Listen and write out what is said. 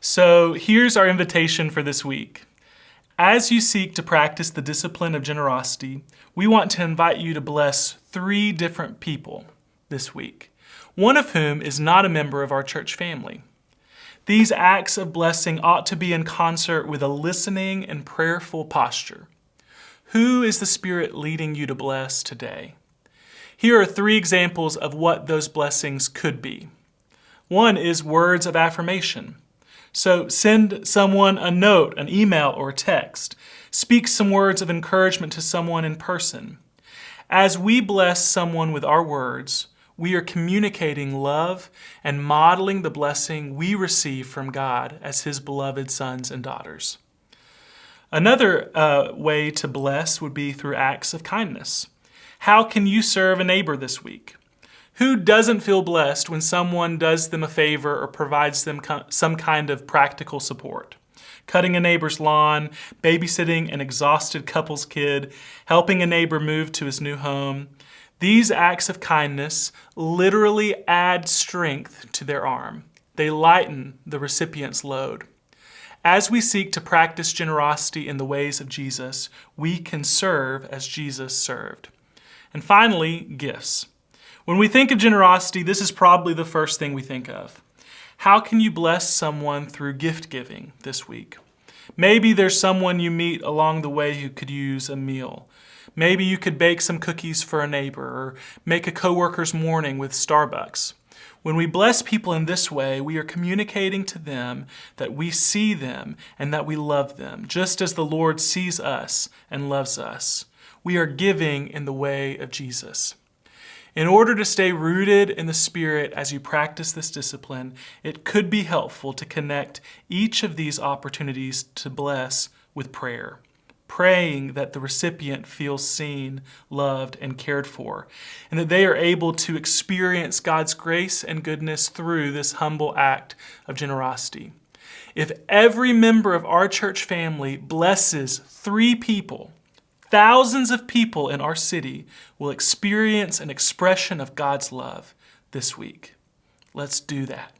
So here's our invitation for this week. As you seek to practice the discipline of generosity, we want to invite you to bless 3 different people this week, one of whom is not a member of our church family. These acts of blessing ought to be in concert with a listening and prayerful posture. Who is the Spirit leading you to bless today? Here are 3 examples of what those blessings could be. One is words of affirmation. So send someone a note, an email, or a text. Speak some words of encouragement to someone in person. As we bless someone with our words, we are communicating love and modeling the blessing we receive from God as His beloved sons and daughters. Another way to bless would be through acts of kindness. How can you serve a neighbor this week? Who doesn't feel blessed when someone does them a favor or provides them some kind of practical support? Cutting a neighbor's lawn, babysitting an exhausted couple's kid, helping a neighbor move to his new home. These acts of kindness literally add strength to their arm. They lighten the recipient's load. As we seek to practice generosity in the ways of Jesus, we can serve as Jesus served. And finally, gifts. When we think of generosity, this is probably the first thing we think of. How can you bless someone through gift giving this week? Maybe there's someone you meet along the way who could use a meal. Maybe you could bake some cookies for a neighbor or make a coworker's morning with Starbucks. When we bless people in this way, we are communicating to them that we see them and that we love them, just as the Lord sees us and loves us. We are giving in the way of Jesus. In order to stay rooted in the Spirit as you practice this discipline, it could be helpful to connect each of these opportunities to bless with prayer. Praying that the recipient feels seen, loved, and cared for, and that they are able to experience God's grace and goodness through this humble act of generosity. If every member of our church family blesses 3 people, thousands of people in our city will experience an expression of God's love this week. Let's do that.